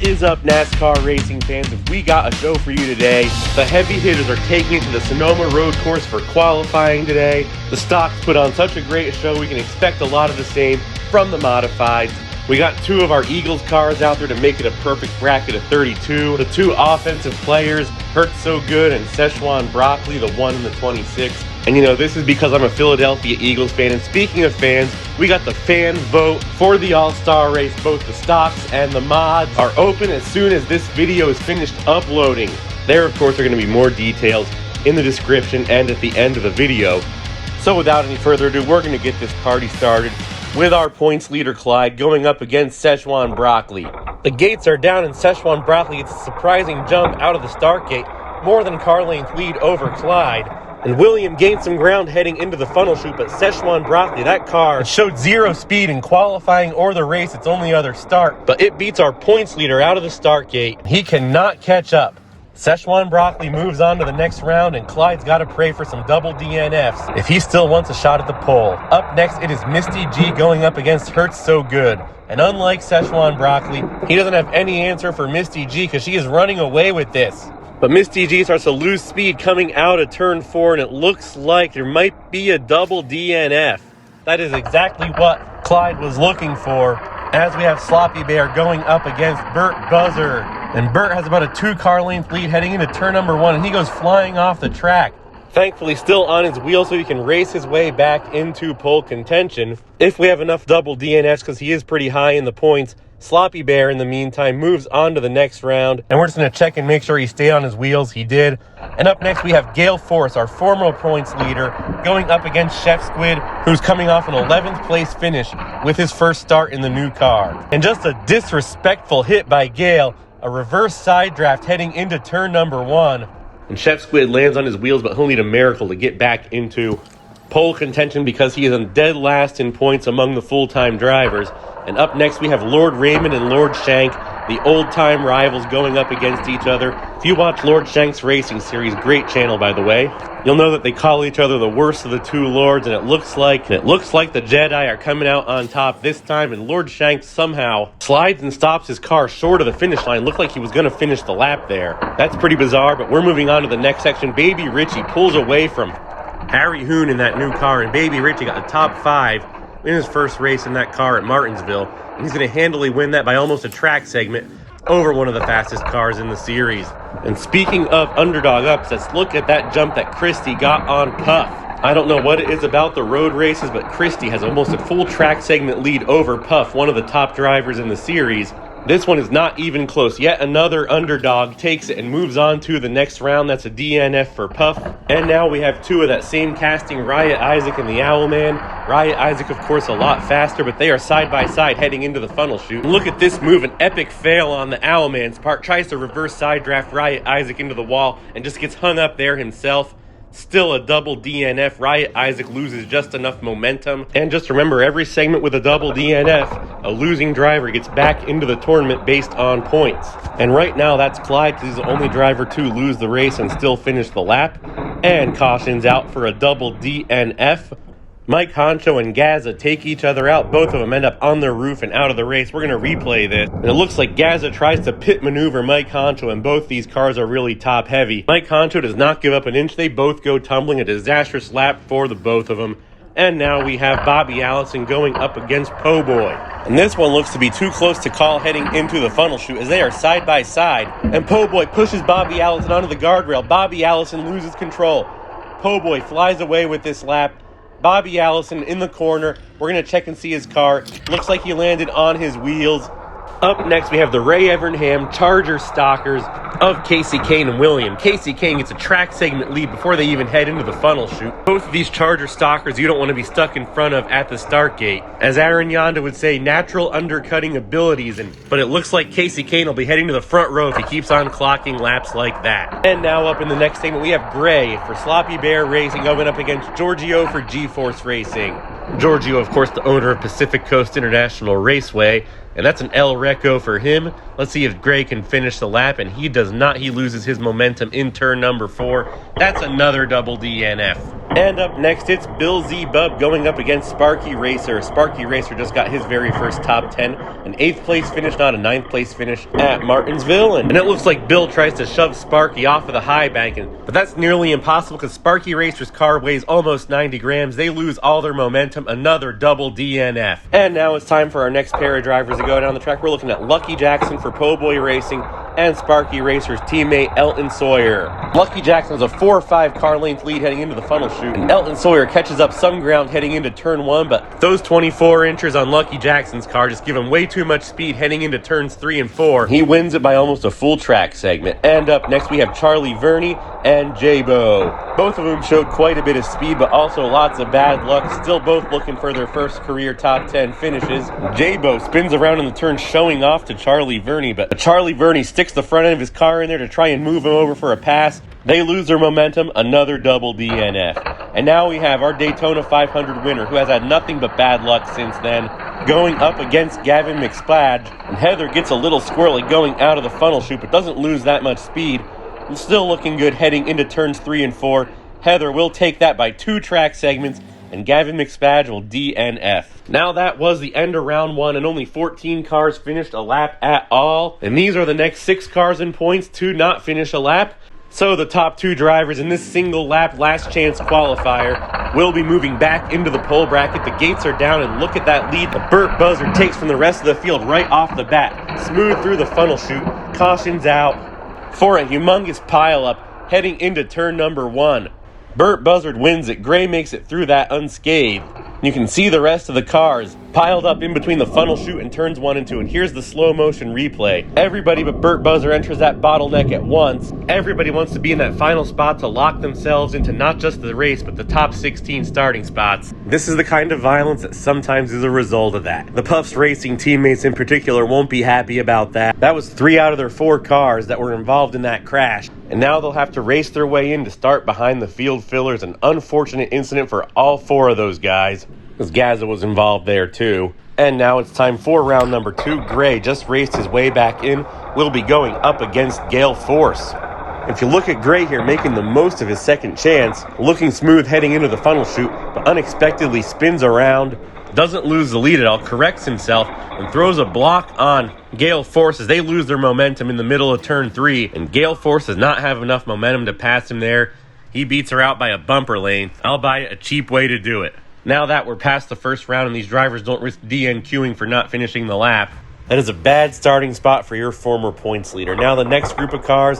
is up, NASCAR racing fans? We got a show for you today. The heavy hitters are taking it to the Sonoma road course for qualifying today. The stocks put on such a great show, we can expect a lot of the same from the modifieds. We got two of our Eagles cars out there to make it a perfect bracket of 32. The two offensive players, Hurt So Good and Szechuan Broccoli, the 1 and the 26. And you know, this is because I'm a Philadelphia Eagles fan. And speaking of fans, we got the fan vote for the All-Star race. Both the stocks and the mods are open as soon as this video is finished uploading. There, of course, are going to be more details in the description and at the end of the video. So without any further ado, we're going to get this party started with our points leader Clyde going up against Szechuan Broccoli. The gates are down and Szechuan Broccoli gets a surprising jump out of the start gate, more than car length lead over Clyde. And William gained some ground heading into the funnel chute, but Szechuan Broccoli, that car showed zero speed in qualifying or the race, its only other start. But it beats our points leader out of the start gate. He cannot catch up. Szechuan Broccoli moves on to the next round, and Clyde's got to pray for some double DNFs if he still wants a shot at the pole. Up next, it is Misty G going up against Hurt So Good. And unlike Szechuan Broccoli, he doesn't have any answer for Misty G because she is running away with this. But Misty G starts to lose speed coming out of turn 4, and it looks like there might be a double DNF. That is exactly what Clyde was looking for, as we have Sloppy Bear going up against Burt Buzzard. And Burt has about a 2-car length lead heading into turn number 1, and he goes flying off the track. Thankfully still on his wheel so he can race his way back into pole contention if we have enough double DNFs, because he is pretty high in the points. Sloppy Bear, in the meantime, moves on to the next round, and we're just going to check and make sure he stayed on his wheels. He did. And up next, we have Gale Force, our former points leader, going up against Chef Squid, who's coming off an 11th place finish with his first start in the new car. And just a disrespectful hit by Gale, a reverse side draft heading into turn number 1. And Chef Squid lands on his wheels, but he'll need a miracle to get back into pole contention because he is on dead last in points among the full-time drivers. And up next, we have Lord Raymond and Lord Shank, the old-time rivals, going up against each other. If you watch Lord Shank's Racing Series, great channel, by the way, you'll know that they call each other the worst of the two lords, and it looks like the Jedi are coming out on top this time, and Lord Shank somehow slides and stops his car short of the finish line. Looked like he was going to finish the lap there. That's pretty bizarre, but we're moving on to the next section. Baby Richie pulls away from Harry Hoon in that new car, and Baby Richie got the top 5 in his first race in that car at Martinsville, and he's going to handily win that by almost a track segment over one of the fastest cars in the series. And speaking of underdog upsets, look at that jump that Christie got on Puff. I don't know what it is about the road races, but Christie has almost a full track segment lead over Puff, one of the top drivers in the series. This one is not even close. Yet another underdog takes it and moves on to the next round. That's a DNF for Puff. And now we have two of that same casting, Riot Isaac and the Owlman. Riot Isaac, of course, a lot faster, but they are side by side heading into the funnel chute. Look at this move, an epic fail on the Owlman's part. Tries to reverse side draft Riot Isaac into the wall and just gets hung up there himself. Still a double DNF. Riot Isaac loses just enough momentum. And just remember, every segment with a double DNF, a losing driver gets back into the tournament based on points. And right now, that's Clyde, because he's the only driver to lose the race and still finish the lap. And cautions out for a double DNF. Mike Honcho and Gaza take each other out. Both of them end up on their roof and out of the race. We're going to replay this. And it looks like Gaza tries to pit maneuver Mike Honcho, and both these cars are really top heavy. Mike Honcho does not give up an inch. They both go tumbling. A disastrous lap for the both of them. And now we have Bobby Allison going up against Po Boy. And this one looks to be too close to call heading into the funnel chute, as they are side by side. And Po Boy pushes Bobby Allison onto the guardrail. Bobby Allison loses control. Po Boy flies away with this lap. Bobby Allison in the corner. We're going to check and see his car. Looks like he landed on his wheels. Up next, we have the Ray Evernham Charger Stalkers of Casey Kane and William. Casey Kane gets a track segment lead before they even head into the funnel chute. Both of these Charger Stalkers you don't want to be stuck in front of at the start gate. As Aaron Yonda would say, natural undercutting abilities. But it looks like Casey Kane will be heading to the front row if he keeps on clocking laps like that. And now up in the next segment, we have Gray for Sloppy Bear Racing going up against Giorgio for G-Force Racing. Giorgio, of course, the owner of Pacific Coast International Raceway. and that's an El Reco for him. Let's see if Gray can finish the lap, and he does not. He loses his momentum in turn number 4. That's another double DNF. And up next, it's Bill Z. Bub going up against Sparky Racer. Sparky Racer just got his very first top 10, an 8th place finish, not a 9th place finish at Martinsville. And it looks like Bill tries to shove Sparky off of the high bank, but that's nearly impossible because Sparky Racer's car weighs almost 90 grams. They lose all their momentum, another double DNF. And now it's time for our next pair of drivers to go down the track. We're looking at Lucky Jackson for Po' Boy Racing and Sparky Racer's teammate Elton Sawyer. Lucky Jackson has a 4 or 5 car length lead heading into the funnel chute, and Elton Sawyer catches up some ground heading into turn 1, but those 24 inches on Lucky Jackson's car just give him way too much speed heading into turns 3 and 4. He wins it by almost a full track segment. And up next we have Charlie Verney and J-Bo. Both of them showed quite a bit of speed, but also lots of bad luck. Still both looking for their first career top 10 finishes. J-Bo spins around in the turn showing off to Charlie Verney, but Charlie Verney sticks the front end of his car in there to try and move him over for a pass. They lose their momentum, another double DNF. And now we have our Daytona 500 winner, who has had nothing but bad luck since then, going up against Gavin McSpladge. And Heather gets a little squirrely going out of the funnel chute, but doesn't lose that much speed. Still looking good heading into turns 3 and 4. Heather will take that by 2 track segments, and Gavin McSpladge will DNF. Now that was the end of round 1, and only 14 cars finished a lap at all. And these are the next 6 cars in points to not finish a lap. So the top 2 drivers in this single lap last chance qualifier will be moving back into the pole bracket. The gates are down, and look at that lead the Burt Buzzard takes from the rest of the field right off the bat. Smooth through the funnel chute, cautions out for a humongous pileup heading into turn number 1. Burt Buzzard wins it. Gray makes it through that unscathed. You can see the rest of the cars piled up in between the funnel chute and turns 1 and 2. And here's the slow motion replay. Everybody but Burt Buzzard enters that bottleneck at once. Everybody wants to be in that final spot to lock themselves into not just the race, but the top 16 starting spots. This is the kind of violence that sometimes is a result of that. The Puffs Racing teammates in particular won't be happy about that. That was 3 out of their 4 cars that were involved in that crash. And now they'll have to race their way in to start behind the field fillers. An unfortunate incident for all 4 of those guys, because Gazza was involved there too. And now it's time for round number 2. Gray just raced his way back in. Will be going up against Gale Force. If you look at Gray here making the most of his second chance, looking smooth heading into the funnel chute, but unexpectedly spins around, doesn't lose the lead at all, corrects himself, and throws a block on Gale Force as they lose their momentum in the middle of turn 3. And Gale Force does not have enough momentum to pass him there. He beats her out by a bumper length. I'll buy it, a cheap way to do it. Now that we're past the first round and these drivers don't risk DNQing for not finishing the lap, that is a bad starting spot for your former points leader. Now the next group of cars,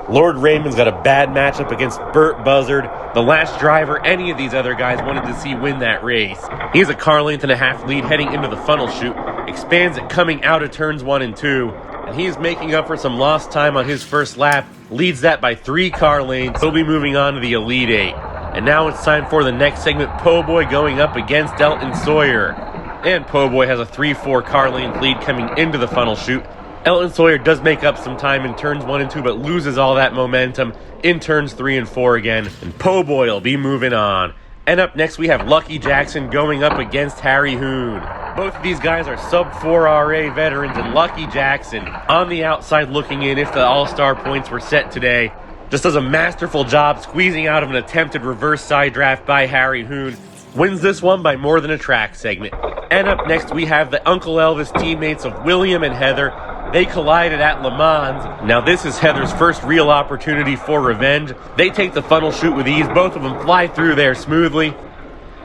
Lord Raymond's got a bad matchup against Burt Buzzard, the last driver any of these other guys wanted to see win that race. He has a car length and a half lead heading into the funnel chute, expands it coming out of turns 1 and 2, and he is making up for some lost time on his first lap, leads that by 3 car lengths. He'll be moving on to the Elite 8. And now it's time for the next segment, Po' Boy going up against Elton Sawyer. And Po' Boy has a 3-4 car length lead coming into the funnel chute. Elton Sawyer does make up some time in turns 1 and 2, but loses all that momentum in turns 3 and 4 again. And Po' Boy will be moving on. And up next we have Lucky Jackson going up against Harry Hoon. Both of these guys are sub-4 RA veterans, and Lucky Jackson on the outside looking in if the All-Star points were set today. Just does a masterful job squeezing out of an attempted reverse side draft by Harry Hoon. Wins this one by more than a track segment. And up next we have the Uncle Elvis teammates of William and Heather. They collided at Le Mans. Now this is Heather's first real opportunity for revenge. They take the funnel chute with ease. Both of them fly through there smoothly.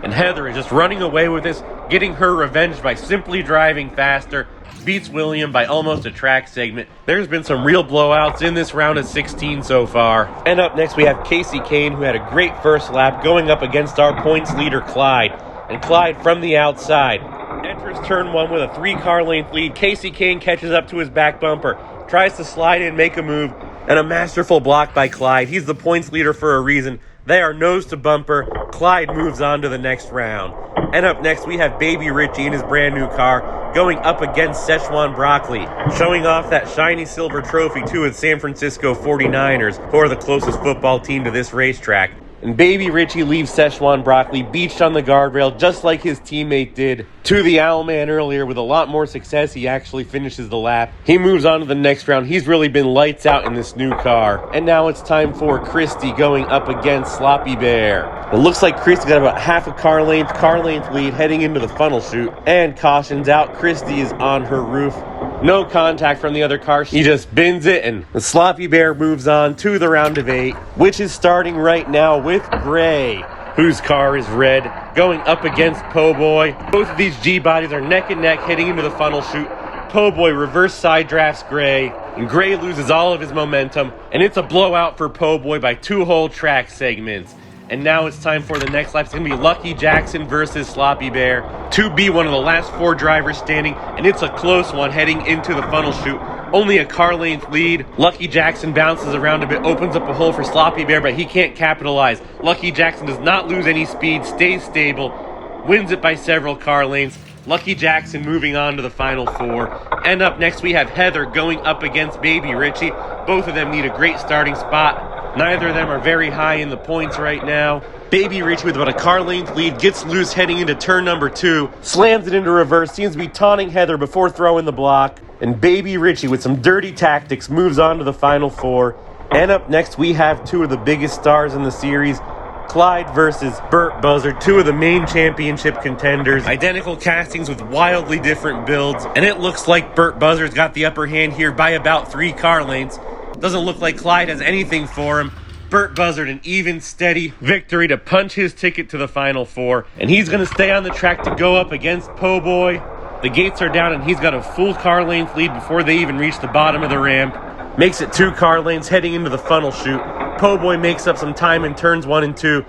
And Heather is just running away with this, getting her revenge by simply driving faster. Beats William by almost a track segment. There's been some real blowouts in this round of 16 so far. And up next we have Casey Kane, who had a great first lap, going up against our points leader Clyde. And Clyde from the outside enters turn 1 with a 3-car length lead. Casey Kane catches up to his back bumper, tries to slide in, make a move, and a masterful block by Clyde. He's the points leader for a reason. They are nose to bumper. Clyde moves on to the next round. And up next we have Baby Richie in his brand new car going up against Szechuan Broccoli, showing off that shiny silver trophy to his San Francisco 49ers, who are the closest football team to this racetrack. And Baby Richie leaves Szechuan Broccoli beached on the guardrail just like his teammate did to the Owlman earlier. With a lot more success, he actually finishes the lap. He moves on to the next round. He's really been lights out in this new car. And now it's time for Christie going up against Sloppy Bear. It looks like Christie got about half a car length lead heading into the funnel chute. And cautions out. Christie is on her roof. No contact from the other car. He just bins it, and the Sloppy Bear moves on to the round of 8, which is starting right now with Gray, whose car is red, going up against Po' Boy. Both of these G bodies are neck and neck heading into the funnel chute. Po' Boy reverse side drafts Gray, and Gray loses all of his momentum, and it's a blowout for Po' Boy by 2 whole track segments. And now it's time for the next lap. It's going to be Lucky Jackson versus Sloppy Bear to be one of the last 4 drivers standing. And it's a close one heading into the funnel chute. Only a car length lead. Lucky Jackson bounces around a bit, opens up a hole for Sloppy Bear, but he can't capitalize. Lucky Jackson does not lose any speed, stays stable, wins it by several car lengths. Lucky Jackson moving on to the final 4. And up next we have Heather going up against Baby Richie. Both of them need a great starting spot. Neither of them are very high in the points right now. Baby Richie with about a car length lead gets loose heading into turn number 2. Slams it into reverse, seems to be taunting Heather before throwing the block. And Baby Richie with some dirty tactics moves on to the final 4. And up next we have 2 of the biggest stars in the series. Clyde versus Burt Buzzard, 2 of the main championship contenders. Identical castings with wildly different builds. And it looks like Burt Buzzard's got the upper hand here by about 3 car lengths. Doesn't look like Clyde has anything for him. Burt Buzzard, an even, steady victory to punch his ticket to the final 4. And he's going to stay on the track to go up against Po' Boy. The gates are down, and he's got a full car length lead before they even reach the bottom of the ramp. Makes it 2 car lanes heading into the funnel chute. Po' Boy makes up some time in turns 1 and 2.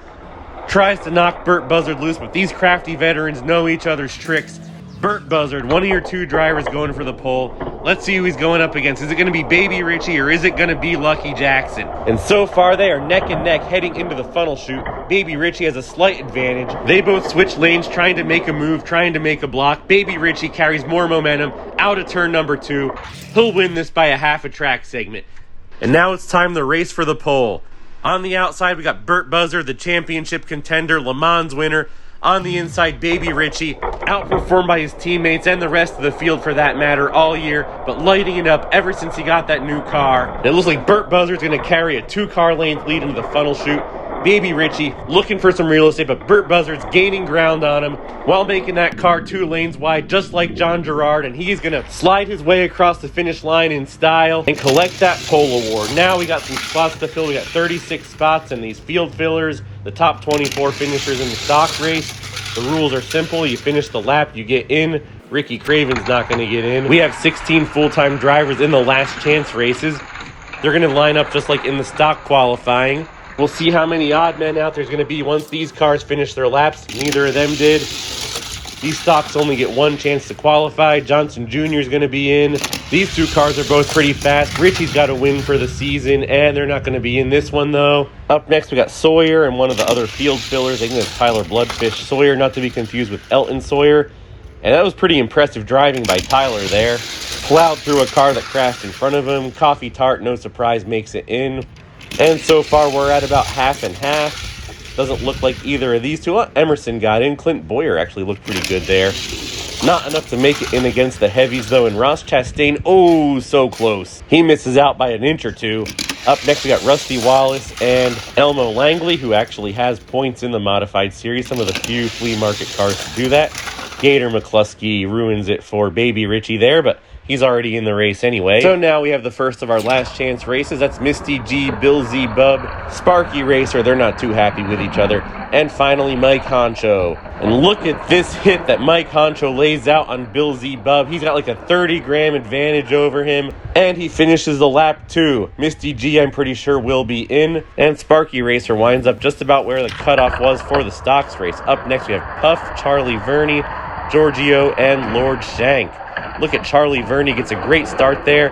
Tries to knock Burt Buzzard loose, but these crafty veterans know each other's tricks. Burt Buzzard, one of your 2 drivers going for the pole. Let's see who he's going up against. Is it going to be Baby Richie or is it going to be Lucky Jackson? And so far they are neck and neck heading into the funnel chute. Baby Richie has a slight advantage. They both switch lanes trying to make a move, trying to make a block. Baby Richie carries more momentum out of turn number 2. He'll win this by a half a track segment. And now it's time to race for the pole. On the outside we got Burt Buzzard, the championship contender, Le Mans winner. On the inside, Baby Richie, outperformed by his teammates and the rest of the field for that matter all year, but lighting it up ever since he got that new car. It looks like Burt Buzzard's going to carry a 2 car length lead into the funnel chute. Baby Richie looking for some real estate, but Burt Buzzard's gaining ground on him while making that car 2 lanes wide, just like John Gerard, and he's going to slide his way across the finish line in style and collect that pole award. Now we got some spots to fill. We got 36 spots in these field fillers, the top 24 finishers in the stock race. The rules are simple. You finish the lap, you get in. Ricky Craven's not going to get in. We have 16 full-time drivers in the last chance races. They're going to line up just like in the stock qualifying. We'll see how many odd men out there's going to be once these cars finish their laps. Neither of them did. These stocks only get 1 chance to qualify. Johnson Jr. is going to be in. These 2 cars are both pretty fast. Richie's got a win for the season, and they're not going to be in this one, though. Up next, we got Sawyer and one of the other field fillers. I think that's Tyler Bloodfish Sawyer, not to be confused with Elton Sawyer. And that was pretty impressive driving by Tyler there. Plowed through a car that crashed in front of him. Coffee Tart, no surprise, makes it in. And so far, we're at about half and half. Doesn't look like either of these 2. Emerson got in. Clint Boyer actually looked pretty good there. Not enough to make it in against the heavies, though. And Ross Chastain, oh, so close. He misses out by an inch or 2. Up next, we got Rusty Wallace and Elmo Langley, who actually has points in the modified series. Some of the few flea market cars to do that. Gator McCluskey ruins it for Baby Richie there, but he's already in the race anyway. So now we have the first of our last chance races. That's Misty G, Bill Z Bub, Sparky Racer. They're not too happy with each other. And finally, Mike Honcho. And look at this hit that Mike Honcho lays out on Bill Z Bub. He's got like a 30-gram advantage over him. And he finishes the lap 2. Misty G, I'm pretty sure, will be in. And Sparky Racer winds up just about where the cutoff was for the stocks race. Up next, we have Puff, Charlie Verney, Giorgio, and Lord Shank. Look at Charlie Verney, gets a great start there.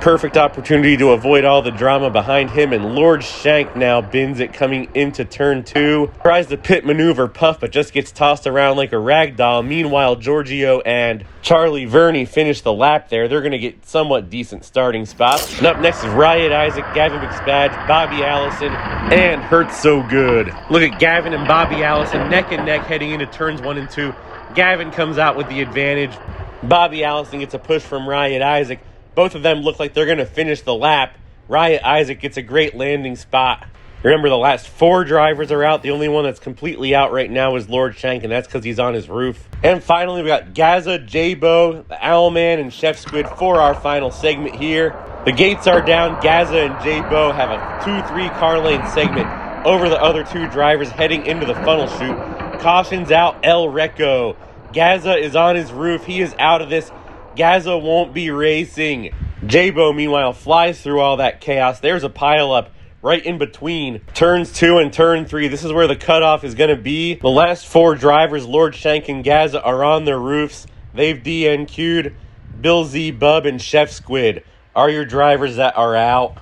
Perfect opportunity to avoid all the drama behind him, and Lord Shank now bins it coming into turn 2. Tries the pit maneuver puff, but just gets tossed around like a rag doll. Meanwhile, Giorgio and Charlie Verney finish the lap there. They're going to get somewhat decent starting spots. And up next is Riot Isaac, Gavin McSpladge, Bobby Allison, and Hurts So Good. Look at Gavin and Bobby Allison neck and neck heading into turns 1 and 2. Gavin comes out with the advantage. Bobby Allison gets a push from Riot Isaac. Both of them look like they're going to finish the lap. Riot Isaac gets a great landing spot. Remember, the last 4 drivers are out. The only one that's completely out right now is Lord Shank, and that's because he's on his roof. And finally, we got Gaza, J-Bo, the Owlman, and Chef Squid for our final segment here. The gates are down. Gaza and J-Bo have a 2-3 car lane segment over the other 2 drivers heading into the funnel chute. Cautions out El Reco. Gaza is on his roof. He is out of this. Gaza won't be racing. J-Bo, meanwhile, flies through all that chaos. There's a pileup right in between turns 2 and turn 3. This is where the cutoff is going to be. The last 4 drivers, Lord Shank and Gaza, are on their roofs. They've DNQ'd. Bill Z, Bub, and Chef Squid are your drivers that are out.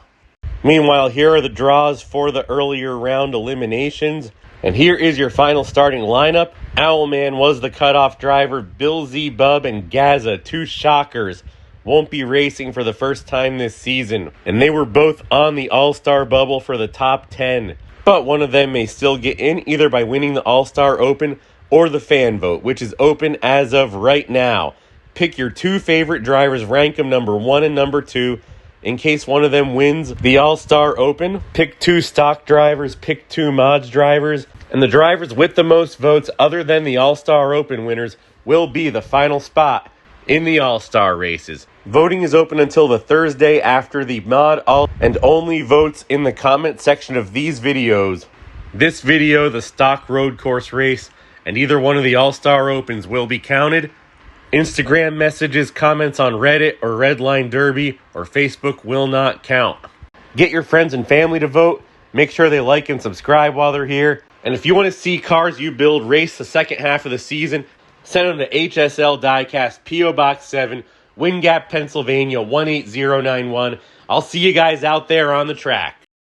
Meanwhile, here are the draws for the earlier round eliminations. And here is your final starting lineup. Owlman was the cutoff driver. Bill Z, Bub, and Gaza, 2 shockers, won't be racing for the first time this season. And they were both on the All-Star bubble for the top 10. But one of them may still get in either by winning the All-Star Open or the fan vote, which is open as of right now. Pick your 2 favorite drivers, rank them number 1 and number 2. In case one of them wins the All-Star Open, pick 2 stock drivers, pick 2 mods drivers, and the drivers with the most votes other than the All-Star Open winners will be the final spot in the All-Star races. Voting is open until the Thursday after the mod all, and only votes in the comment section of these videos. This video, the stock road course race, and either one of the All-Star Opens will be counted. Instagram messages, comments on Reddit or Redline Derby or Facebook will not count. Get your friends and family to vote. Make sure they like and subscribe while they're here. And if you want to see cars you build race the second half of the season, send them to HSL Diecast, P.O. Box 7, Wind Gap, Pennsylvania 18091. I'll see you guys out there on the track.